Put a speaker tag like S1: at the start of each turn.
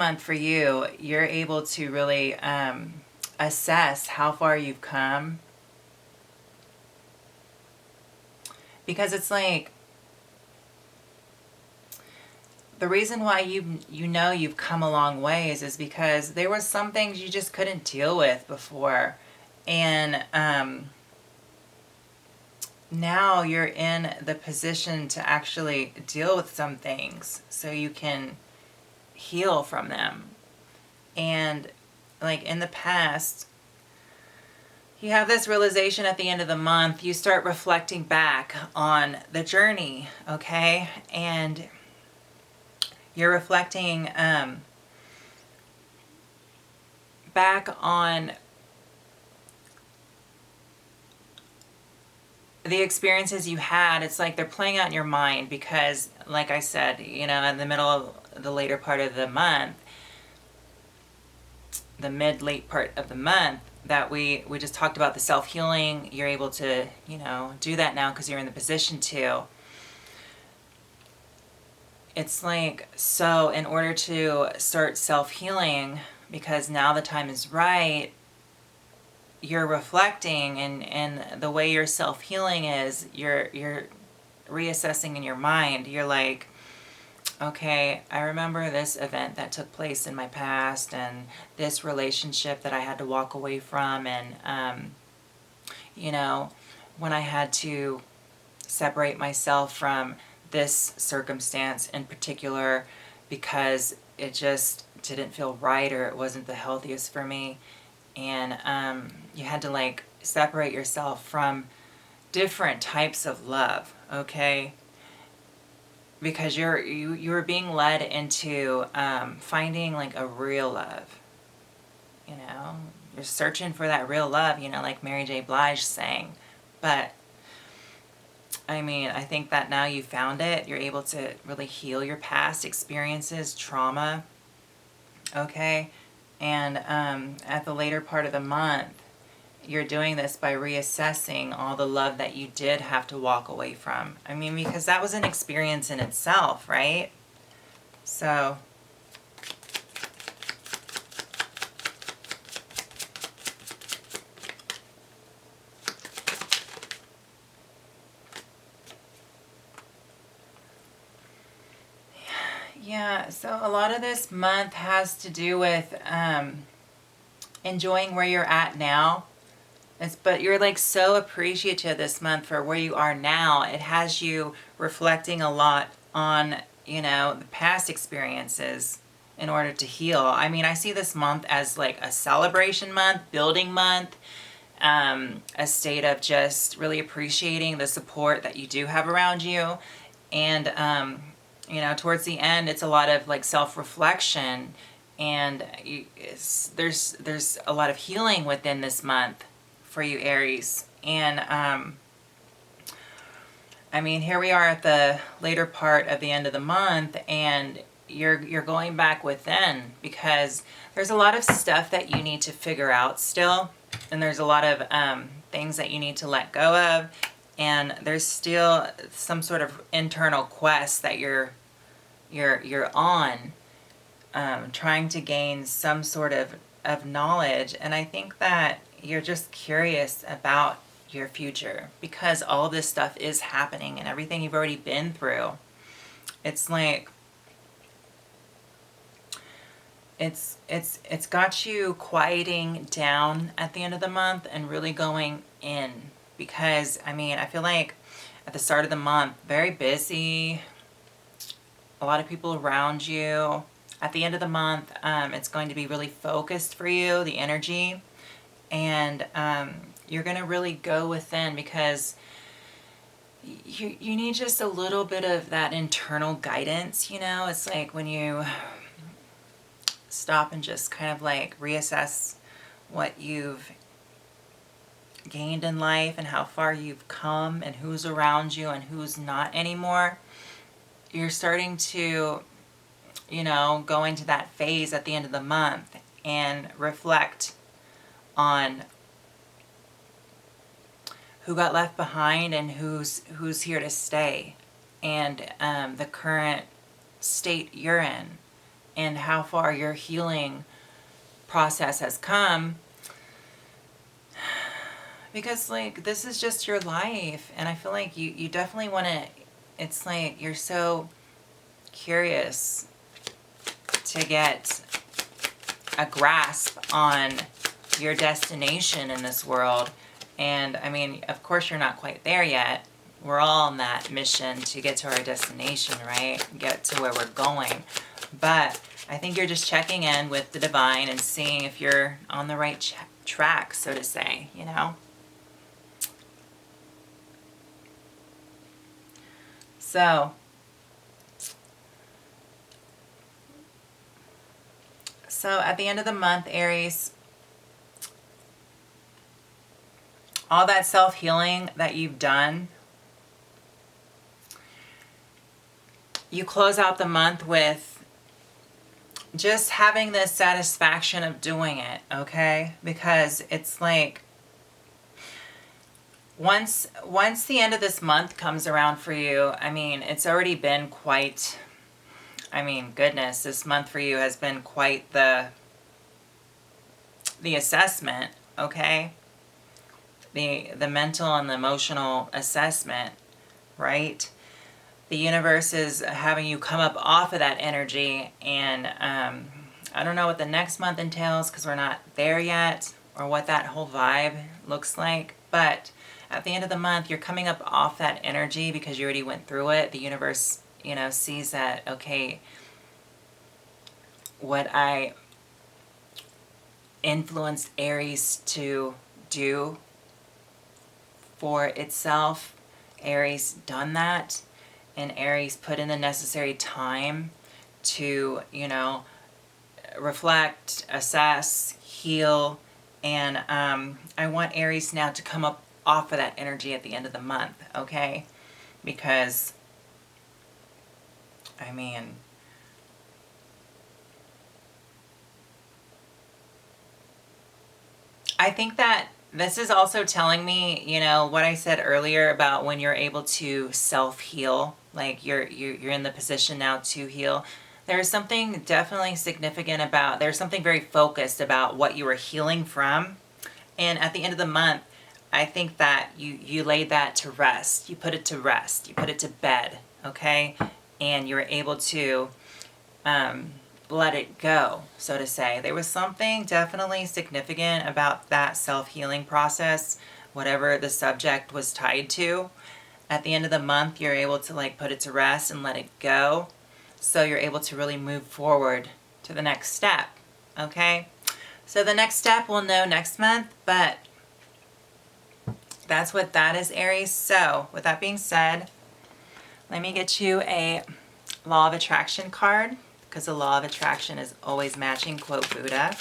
S1: month for you, you're able to really assess how far you've come, because it's like the reason why you know you've come a long ways is because there were some things you just couldn't deal with before, and now you're in the position to actually deal with some things so you can heal from them. And like in the past, you have this realization at the end of the month, you start reflecting back on the journey, okay? And you're reflecting back on the experiences you had. It's like they're playing out in your mind because, like I said, you know, in the middle of the later part of the month, the mid-late part of the month, that we just talked about the self-healing. You're able to, you know, do that now because you're in the position to. It's like, so in order to start self-healing, because now the time is right, you're reflecting, and the way you're self-healing is you're reassessing in your mind. You're like, okay, I remember this event that took place in my past and this relationship that I had to walk away from, and you know, when I had to separate myself from this circumstance in particular because it just didn't feel right or it wasn't the healthiest for me. And you had to like separate yourself from different types of love, okay? Because you were being led into finding like a real love, you know? You're searching for that real love, you know, like Mary J. Blige sang. But I mean, I think that now you found it, you're able to really heal your past experiences, trauma, okay? And at the later part of the month, you're doing this by reassessing all the love that you did have to walk away from. I mean, because that was an experience in itself, right? So yeah, so a lot of this month has to do with enjoying where you're at now. But you're like so appreciative this month for where you are now. It has you reflecting a lot on, you know, the past experiences in order to heal. I mean, I see this month as like a celebration month, building month, a state of just really appreciating the support that you do have around you. And, you know, towards the end, it's a lot of like self-reflection, and there's a lot of healing within this month for you, Aries. And I mean, here we are at the later part of the end of the month, and you're going back within because there's a lot of stuff that you need to figure out still, and there's a lot of things that you need to let go of, and there's still some sort of internal quest that you're on, trying to gain some sort of knowledge. And I think that you're just curious about your future because all of this stuff is happening and everything you've already been through. It's like it's got you quieting down at the end of the month and really going in, because I mean, I feel like at the start of the month, very busy, a lot of people around you. At the end of the month, it's going to be really focused for you, the energy. And you're going to really go within because you need just a little bit of that internal guidance, you know? It's like when you stop and just kind of like reassess what you've gained in life and how far you've come and who's around you and who's not anymore. You're starting to, you know, go into that phase at the end of the month and reflect on who got left behind and who's here to stay, and the current state you're in. and how far your healing process has come. Because like this is just your life, and I feel like you definitely want to, it's like you're so curious to get a grasp on your destination in this world. And I mean, of course you're not quite there yet. We're all on that mission to get to our destination, right? Get to where we're going. But I think you're just checking in with the divine and seeing if you're on the right track, so to say, you know? So at the end of the month, Aries, all that self-healing that you've done, you close out the month with just having the satisfaction of doing it, okay? Because it's like once the end of this month comes around for you, I mean, it's already been quite, I mean, goodness, this month for you has been quite the assessment, okay? The mental and the emotional assessment, right? The universe is having you come up off of that energy, and I don't know what the next month entails because we're not there yet, or what that whole vibe looks like, but at the end of the month, you're coming up off that energy because you already went through it. The universe, you know, sees that, okay, what I influenced Aries to do for itself, Aries done that, and Aries put in the necessary time to, you know, reflect, assess, heal, and I want Aries now to come up off of that energy at the end of the month, okay? Because, I mean, I think that this is also telling me, you know, what I said earlier about when you're able to self-heal, like you're in the position now to heal. There's something definitely significant about, there's something very focused about what you were healing from. And at the end of the month, I think that you laid that to rest. You put it to rest. You put it to bed, okay? And you were able to let it go, so to say. There was something definitely significant about that self-healing process, whatever the subject was tied to. At the end of the month, you're able to like put it to rest and let it go. So you're able to really move forward to the next step, okay? So the next step we'll know next month, but that's what that is, Aries. So with that being said, let me get you a Law of Attraction card, because the Law of Attraction is always matching, quote Buddha.